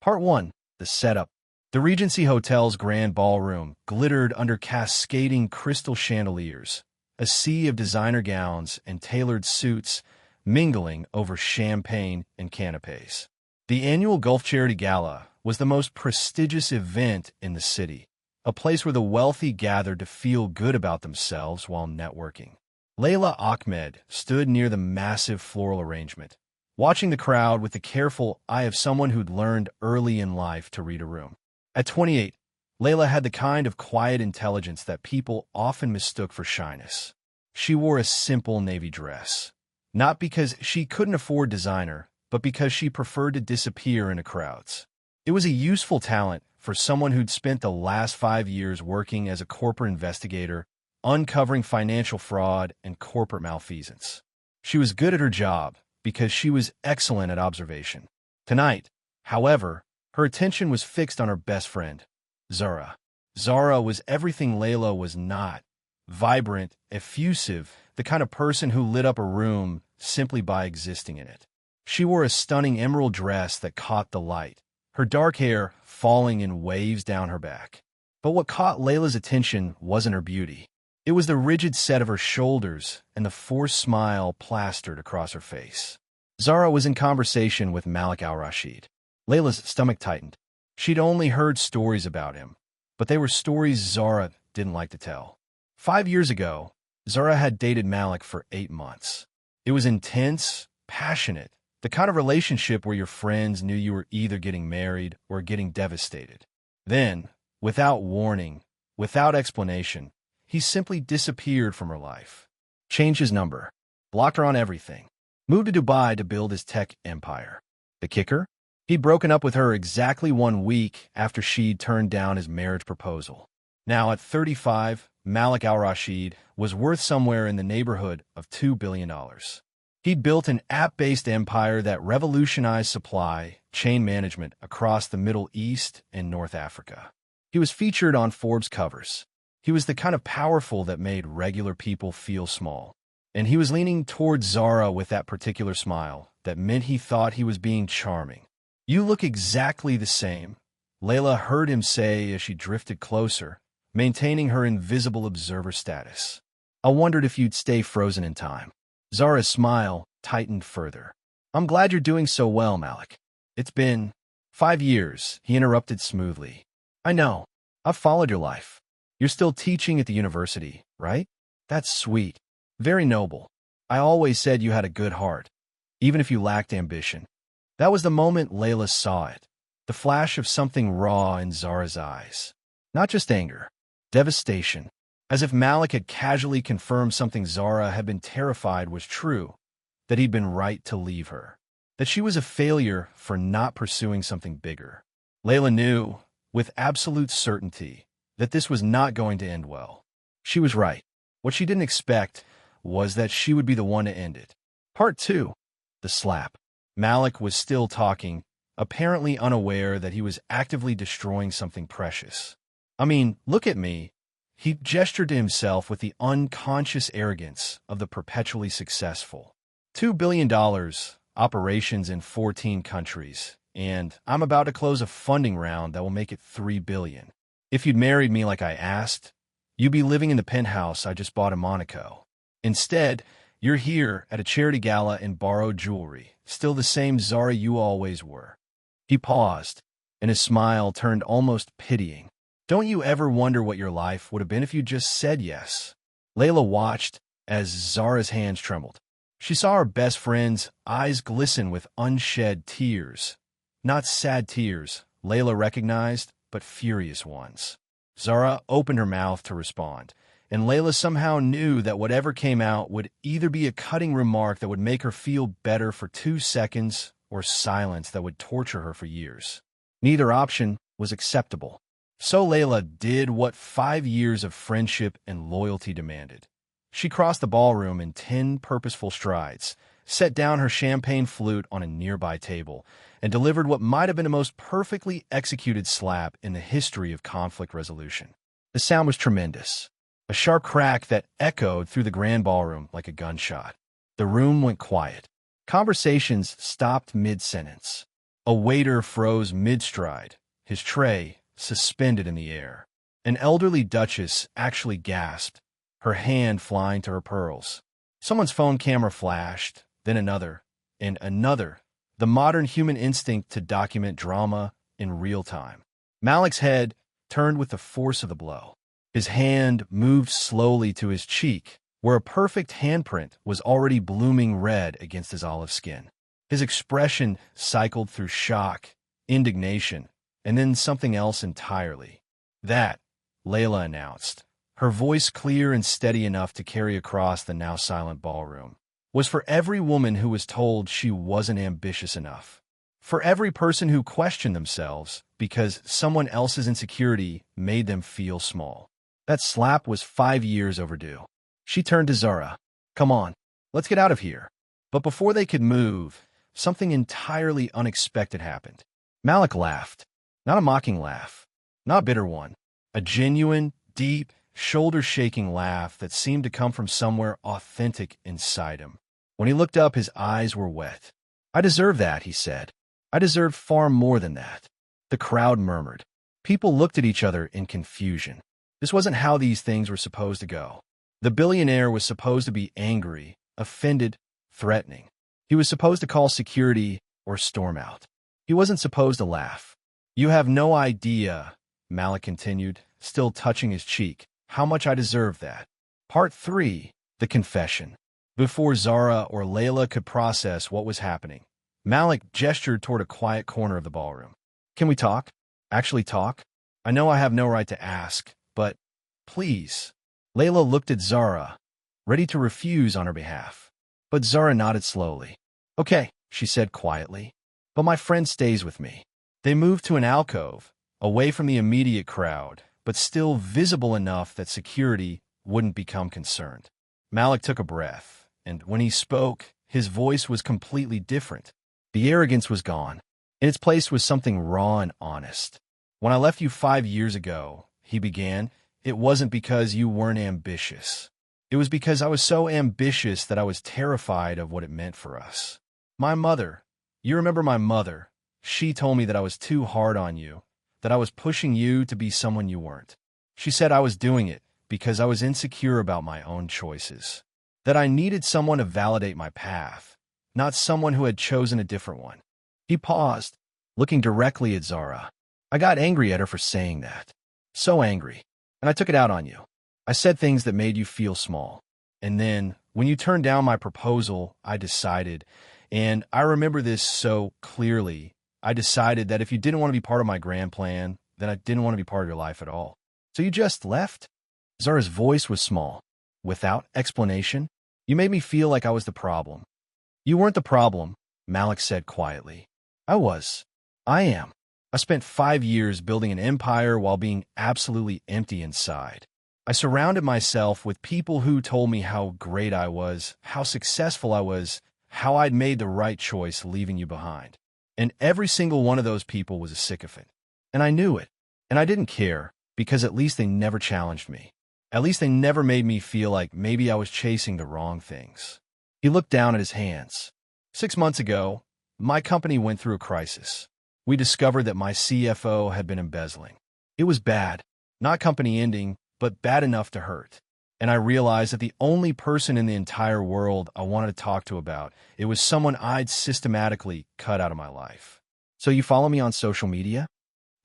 Part 1. The Setup. The Regency Hotel's grand ballroom glittered under cascading crystal chandeliers, a sea of designer gowns and tailored suits mingling over champagne and canapes. The annual Gulf Charity Gala was the most prestigious event in the city, a place where the wealthy gathered to feel good about themselves while networking. Layla Ahmed stood near the massive floral arrangement, watching the crowd with the careful eye of someone who'd learned early in life to read a room. At 28, Layla had the kind of quiet intelligence that people often mistook for shyness. She wore a simple navy dress, not because she couldn't afford designer, but because she preferred to disappear into crowds. It was a useful talent for someone who'd spent the last 5 years working as a corporate investigator, uncovering financial fraud and corporate malfeasance. She was good at her job because she was excellent at observation. Tonight, however, her attention was fixed on her best friend, Zara. Zara was everything Layla was not: vibrant, effusive, the kind of person who lit up a room simply by existing in it. She wore a stunning emerald dress that caught the light, her dark hair falling in waves down her back. But what caught Layla's attention wasn't her beauty. It was the rigid set of her shoulders and the forced smile plastered across her face. Zara was in conversation with Malik al-Rashid. Layla's stomach tightened. She'd only heard stories about him, but they were stories Zara didn't like to tell. 5 years ago, Zara had dated Malik for 8 months. It was intense, passionate, the kind of relationship where your friends knew you were either getting married or getting devastated. Then, without warning, without explanation, he simply disappeared from her life. Changed his number, blocked her on everything, moved to Dubai to build his tech empire. The kicker? He'd broken up with her exactly 1 week after she'd turned down his marriage proposal. Now, at 35, Malik al-Rashid was worth somewhere in the neighborhood of $2 billion. He'd built an app-based empire that revolutionized supply chain management across the Middle East and North Africa. He was featured on Forbes covers. He was the kind of powerful that made regular people feel small. And he was leaning towards Zara with that particular smile that meant he thought he was being charming. "You look exactly the same," Layla heard him say as she drifted closer, maintaining her invisible observer status. "I wondered if you'd stay frozen in time." Zara's smile tightened further. "I'm glad you're doing so well, Malik." "It's been 5 years," he interrupted smoothly. "I know. I've followed your life. You're still teaching at the university, right? That's sweet. Very noble. I always said you had a good heart, even if you lacked ambition." That was the moment Layla saw it, the flash of something raw in Zara's eyes. Not just anger, devastation, as if Malik had casually confirmed something Zara had been terrified was true, that he'd been right to leave her, that she was a failure for not pursuing something bigger. Layla knew, with absolute certainty, that this was not going to end well. She was right. What she didn't expect was that she would be the one to end it. Part 2. The Slap. Malik was still talking, apparently unaware that he was actively destroying something precious. "I mean, look at me." He gestured to himself with the unconscious arrogance of the perpetually successful. $2 billion, operations in 14 countries, and I'm about to close a funding round that will make it $3 billion. If you'd married me like I asked, you'd be living in the penthouse I just bought in Monaco. Instead, you're here at a charity gala in borrowed jewelry, still the same Zara you always were. He paused, and his smile turned almost pitying. "Don't you ever wonder what your life would have been if you just said yes?" Layla watched as Zara's hands trembled. She saw her best friend's eyes glisten with unshed tears. Not sad tears, Layla recognized, but furious ones. Zara opened her mouth to respond, and Layla somehow knew that whatever came out would either be a cutting remark that would make her feel better for 2 seconds or silence that would torture her for years. Neither option was acceptable. So Layla did what 5 years of friendship and loyalty demanded. She crossed the ballroom in 10 purposeful strides, set down her champagne flute on a nearby table, and delivered what might have been the most perfectly executed slap in the history of conflict resolution. The sound was tremendous, a sharp crack that echoed through the grand ballroom like a gunshot. The room went quiet. Conversations stopped mid-sentence. A waiter froze mid-stride, his tray suspended in the air. An elderly duchess actually gasped, her hand flying to her pearls. Someone's phone camera flashed, then another, and another. The modern human instinct to document drama in real time. Malik's head turned with the force of the blow. His hand moved slowly to his cheek, where a perfect handprint was already blooming red against his olive skin. His expression cycled through shock, indignation, and then something else entirely. "That," Layla announced, her voice clear and steady enough to carry across the now silent ballroom, "was for every woman who was told she wasn't ambitious enough. For every person who questioned themselves because someone else's insecurity made them feel small. That slap was 5 years overdue." She turned to Zara. "Come on, let's get out of here." But before they could move, something entirely unexpected happened. Malik laughed. Not a mocking laugh, not a bitter one. A genuine, deep, shoulder-shaking laugh that seemed to come from somewhere authentic inside him. When he looked up, his eyes were wet. "I deserve that," he said. "I deserve far more than that." The crowd murmured. People looked at each other in confusion. This wasn't how these things were supposed to go. The billionaire was supposed to be angry, offended, threatening. He was supposed to call security or storm out. He wasn't supposed to laugh. "You have no idea," Malik continued, still touching his cheek, "how much I deserve that." Part 3. The Confession. Before Zara or Layla could process what was happening, Malik gestured toward a quiet corner of the ballroom. "Can we talk? Actually talk? I know I have no right to ask, but please." Layla looked at Zara, ready to refuse on her behalf. But Zara nodded slowly. "Okay," she said quietly, "but my friend stays with me." They moved to an alcove, away from the immediate crowd, but still visible enough that security wouldn't become concerned. Malik took a breath, and when he spoke, his voice was completely different. The arrogance was gone. In its place was something raw and honest. "When I left you 5 years ago," he began, "it wasn't because you weren't ambitious. It was because I was so ambitious that I was terrified of what it meant for us. My mother, you remember my mother, she told me that I was too hard on you, that I was pushing you to be someone you weren't. She said I was doing it because I was insecure about my own choices, that I needed someone to validate my path, not someone who had chosen a different one." He paused, looking directly at Zara. "I got angry at her for saying that. So angry. And I took it out on you. I said things that made you feel small. And then, when you turned down my proposal, I decided, and I remember this so clearly, I decided that if you didn't want to be part of my grand plan, then I didn't want to be part of your life at all. So you just left?" Zara's voice was small. "Without explanation? You made me feel like I was the problem." "You weren't the problem," Malik said quietly. "I was. I am. I spent 5 years building an empire while being absolutely empty inside. I surrounded myself with people who told me how great I was, how successful I was, how I'd made the right choice leaving you behind. And every single one of those people was a sycophant. And I knew it. And I didn't care, because at least they never challenged me. At least they never made me feel like maybe I was chasing the wrong things." He looked down at his hands. 6 months ago, my company went through a crisis. We discovered that my CFO had been embezzling. It was bad, not company ending, but bad enough to hurt. And I realized that the only person in the entire world I wanted to talk to about it was someone I'd systematically cut out of my life. "So you follow me on social media?"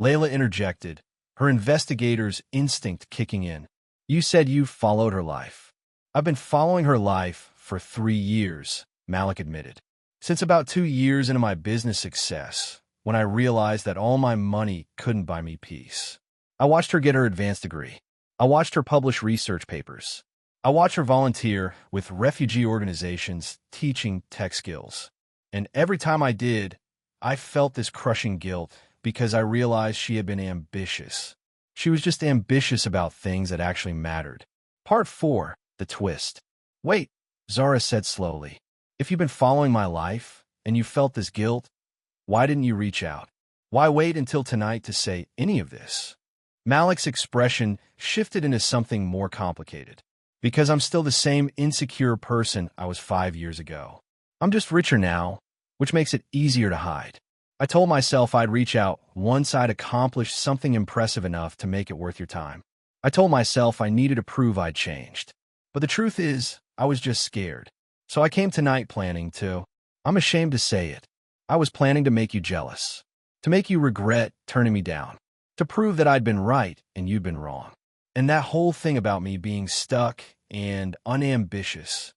Layla interjected, her investigator's instinct kicking in. "You said you followed her life." "I've been following her life for 3 years," Malik admitted. "Since about 2 years into my business success, when I realized that all my money couldn't buy me peace. I watched her get her advanced degree. I watched her publish research papers. I watched her volunteer with refugee organizations teaching tech skills. And every time I did, I felt this crushing guilt because I realized she had been ambitious. She was just ambitious about things that actually mattered." Part 4. The Twist. "Wait," Zara said slowly. "If you've been following my life and you felt this guilt, why didn't you reach out? Why wait until tonight to say any of this?" Malik's expression shifted into something more complicated. "Because I'm still the same insecure person I was 5 years ago. I'm just richer now, which makes it easier to hide. I told myself I'd reach out once I'd accomplished something impressive enough to make it worth your time. I told myself I needed to prove I'd changed. But the truth is, I was just scared. So I came tonight planning to, I'm ashamed to say it, I was planning to make you jealous. To make you regret turning me down. To prove that I'd been right and you'd been wrong. And that whole thing about me being stuck and unambitious.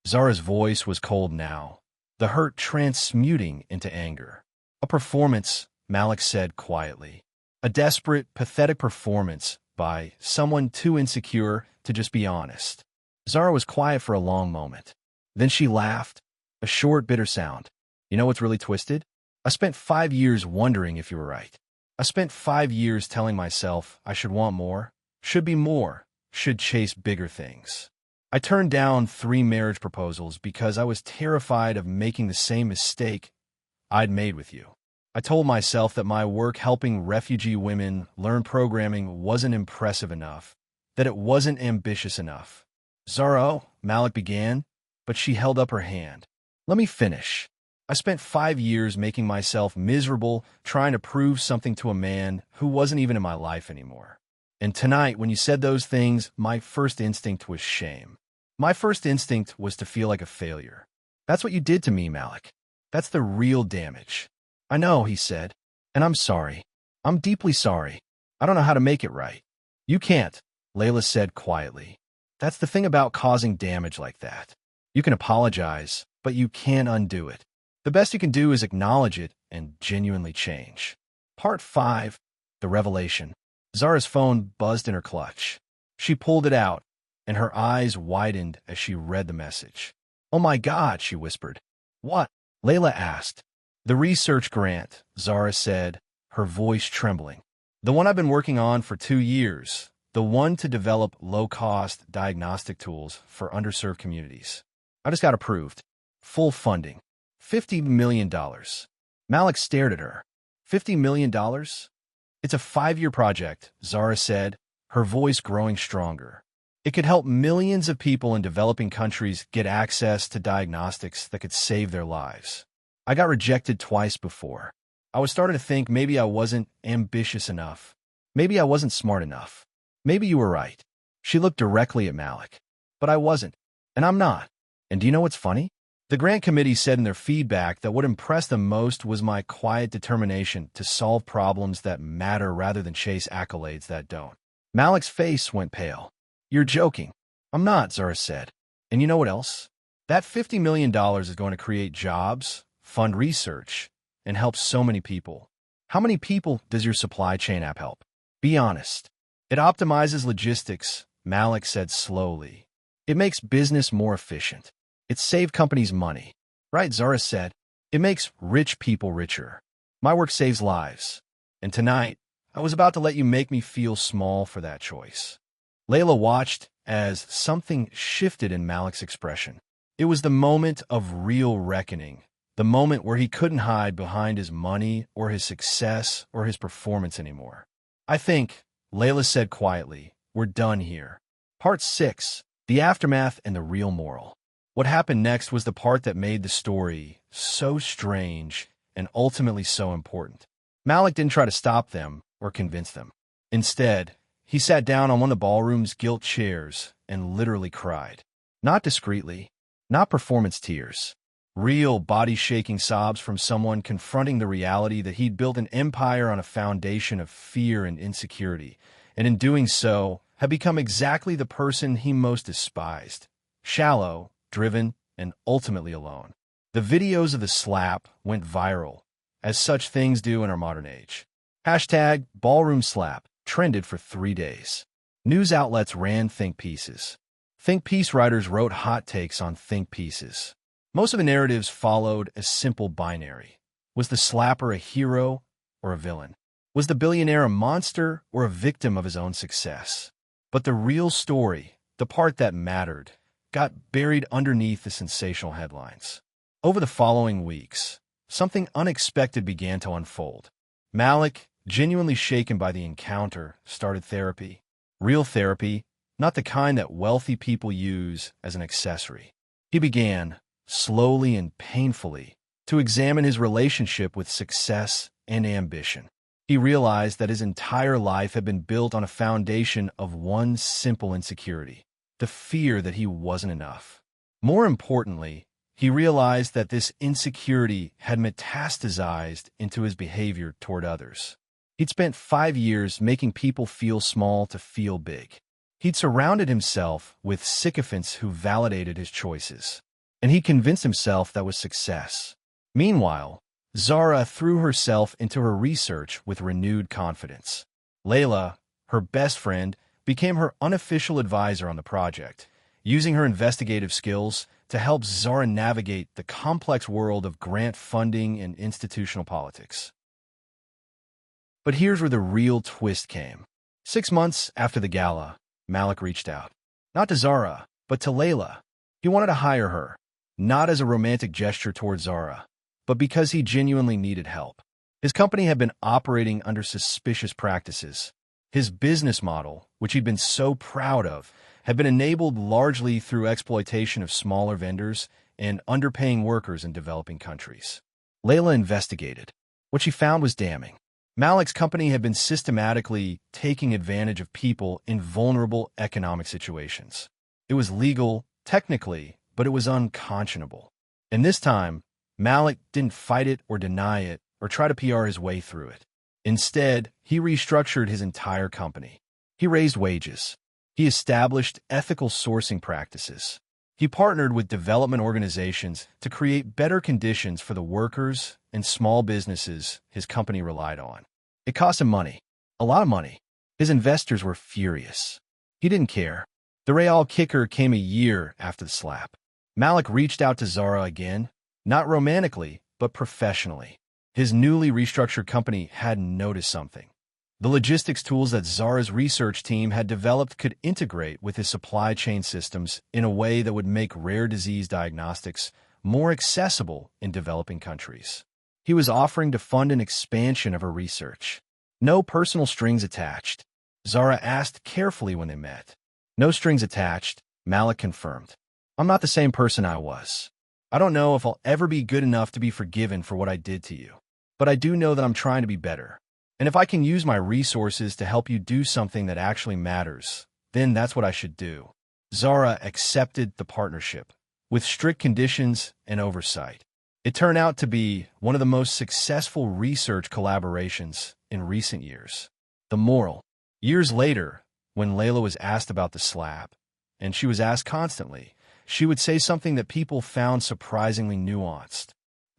Zara's voice was cold now, the hurt transmuting into anger. A performance, Malik said quietly. A desperate, pathetic performance by someone too insecure to just be honest. Zara was quiet for a long moment. Then she laughed, a short, bitter sound. You know what's really twisted? I spent 5 years wondering if you were right. I spent 5 years telling myself I should want more, should be more, should chase bigger things. I turned down 3 marriage proposals because I was terrified of making the same mistake I'd made with you. I told myself that my work helping refugee women learn programming wasn't impressive enough, that it wasn't ambitious enough. Zara, Malik began, but she held up her hand. Let me finish. I spent 5 years making myself miserable, trying to prove something to a man who wasn't even in my life anymore. And tonight, when you said those things, my first instinct was shame. My first instinct was to feel like a failure. That's what you did to me, Malik. That's the real damage. I know, he said, and I'm sorry. I'm deeply sorry. I don't know how to make it right. You can't, Layla said quietly. That's the thing about causing damage like that. You can apologize, but you can't undo it. The best you can do is acknowledge it and genuinely change. Part 5, The Revelation. Zara's phone buzzed in her clutch. She pulled it out, and her eyes widened as she read the message. Oh my God, she whispered. What? Layla asked. The research grant, Zara said, her voice trembling. The one I've been working on for 2 years. The one to develop low-cost diagnostic tools for underserved communities. I just got approved. Full funding. $50 million. Malik stared at her. $50 million? It's a 5-year project, Zara said, her voice growing stronger. It could help millions of people in developing countries get access to diagnostics that could save their lives. I got rejected twice before. I was starting to think maybe I wasn't ambitious enough. Maybe I wasn't smart enough. Maybe you were right. She looked directly at Malik. But I wasn't. And I'm not. And do you know what's funny? The grant committee said in their feedback that what impressed them most was my quiet determination to solve problems that matter rather than chase accolades that don't. Malik's face went pale. You're joking. I'm not, Zara said. And you know what else? That $50 million is going to create jobs, fund research, and help so many people. How many people does your supply chain app help? Be honest. It optimizes logistics, Malik said slowly. It makes business more efficient. It saves companies money. Right, Zara said. It makes rich people richer. My work saves lives. And tonight, I was about to let you make me feel small for that choice. Layla watched as something shifted in Malik's expression. It was the moment of real reckoning, the moment where he couldn't hide behind his money or his success or his performance anymore. I think, Layla said quietly, we're done here. Part 6, The Aftermath and the Real Moral. What happened next was the part that made the story so strange and ultimately so important. Malik didn't try to stop them or convince them. Instead, he sat down on one of the ballroom's gilt chairs and literally cried. Not discreetly, not performance tears. Real body-shaking sobs from someone confronting the reality that he'd built an empire on a foundation of fear and insecurity, and in doing so, had become exactly the person he most despised. Shallow, driven, and ultimately alone. The videos of the slap went viral, as such things do in our modern age. Hashtag ballroom slap trended for 3 days. News outlets ran think pieces. Think piece writers wrote hot takes on think pieces. Most of the narratives followed a simple binary. Was the slapper a hero or a villain? Was the billionaire a monster or a victim of his own success? But the real story, the part that mattered, got buried underneath the sensational headlines. Over the following weeks, something unexpected began to unfold. Malik, genuinely shaken by the encounter, started therapy. Real therapy, not the kind that wealthy people use as an accessory. He began, slowly and painfully, to examine his relationship with success and ambition. He realized that his entire life had been built on a foundation of one simple insecurity: the fear that he wasn't enough. More importantly, he realized that this insecurity had metastasized into his behavior toward others. He'd spent 5 years making people feel small to feel big. He'd surrounded himself with sycophants who validated his choices, and he convinced himself that was success. Meanwhile, Zara threw herself into her research with renewed confidence. Layla, her best friend, became her unofficial advisor on the project, using her investigative skills to help Zara navigate the complex world of grant funding and institutional politics. But here's where the real twist came. 6 months after the gala, Malik reached out. Not to Zara, but to Layla. He wanted to hire her, not as a romantic gesture towards Zara, but because he genuinely needed help. His company had been operating under suspicious practices. His business model, which he'd been so proud of, had been enabled largely through exploitation of smaller vendors and underpaying workers in developing countries. Layla investigated. What she found was damning. Malik's company had been systematically taking advantage of people in vulnerable economic situations. It was legal, technically, but it was unconscionable. And this time, Malik didn't fight it or deny it or try to PR his way through it. Instead, he restructured his entire company. He raised wages. He established ethical sourcing practices. He partnered with development organizations to create better conditions for the workers and small businesses his company relied on. It cost him money, a lot of money. His investors were furious. He didn't care. The real kicker came a year after the slap. Malik reached out to Zara again, not romantically, but professionally. His newly restructured company had noticed something. The logistics tools that Zara's research team had developed could integrate with his supply chain systems in a way that would make rare disease diagnostics more accessible in developing countries. He was offering to fund an expansion of her research. No personal strings attached. Zara asked carefully when they met. No strings attached, Malik confirmed. I'm not the same person I was. I don't know if I'll ever be good enough to be forgiven for what I did to you. But I do know that I'm trying to be better. And if I can use my resources to help you do something that actually matters, then that's what I should do. Zara accepted the partnership, with strict conditions and oversight. It turned out to be one of the most successful research collaborations in recent years. The moral. Years later, when Layla was asked about the slap, and she was asked constantly, she would say something that people found surprisingly nuanced.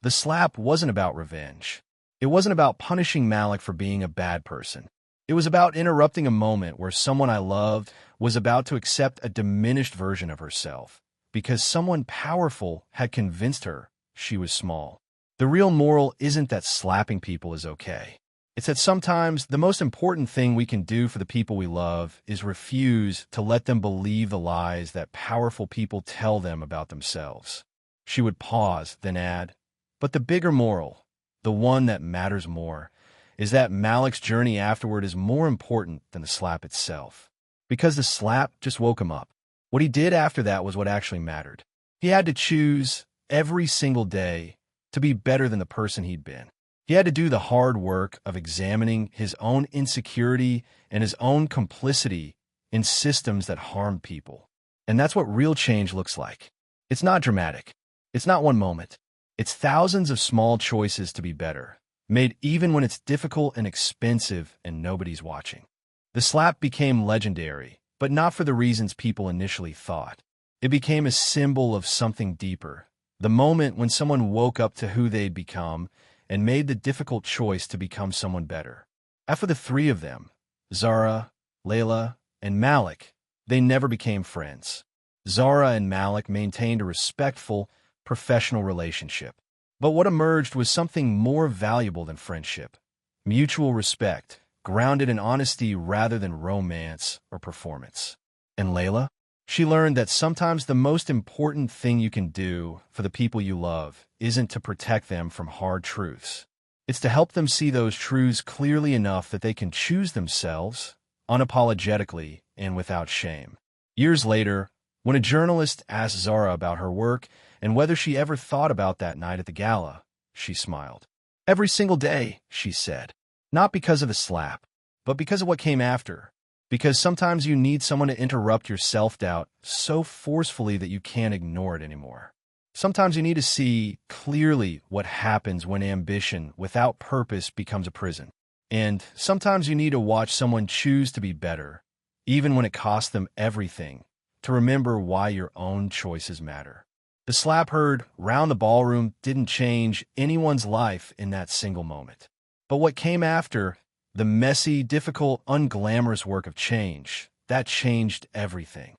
The slap wasn't about revenge. It wasn't about punishing Malik for being a bad person. It was about interrupting a moment where someone I loved was about to accept a diminished version of herself because someone powerful had convinced her she was small. The real moral isn't that slapping people is okay. It's that sometimes the most important thing we can do for the people we love is refuse to let them believe the lies that powerful people tell them about themselves. She would pause, then add, but the bigger moral, the one that matters more, is that Malik's journey afterward is more important than the slap itself. Because the slap just woke him up. What he did after that was what actually mattered. He had to choose every single day to be better than the person he'd been. He had to do the hard work of examining his own insecurity and his own complicity in systems that harm people. And that's what real change looks like. It's not dramatic. It's not one moment. It's thousands of small choices to be better, made even when it's difficult and expensive and nobody's watching. The slap became legendary, but not for the reasons people initially thought. It became a symbol of something deeper, the moment when someone woke up to who they'd become and made the difficult choice to become someone better. After the three of them, Zara, Layla, and Malik, they never became friends. Zara and Malik maintained a respectful, professional relationship. But what emerged was something more valuable than friendship: mutual respect, grounded in honesty rather than romance or performance. And Layla? She learned that sometimes the most important thing you can do for the people you love isn't to protect them from hard truths. It's to help them see those truths clearly enough that they can choose themselves, unapologetically and without shame. Years later, when a journalist asked Zara about her work and whether she ever thought about that night at the gala, she smiled. Every single day, she said. Not because of the slap, but because of what came after. Because sometimes you need someone to interrupt your self-doubt so forcefully that you can't ignore it anymore. Sometimes you need to see clearly what happens when ambition without purpose becomes a prison. And sometimes you need to watch someone choose to be better, even when it costs them everything, to remember why your own choices matter. The slap heard round the ballroom didn't change anyone's life in that single moment. But what came after, the messy, difficult, unglamorous work of change, that changed everything.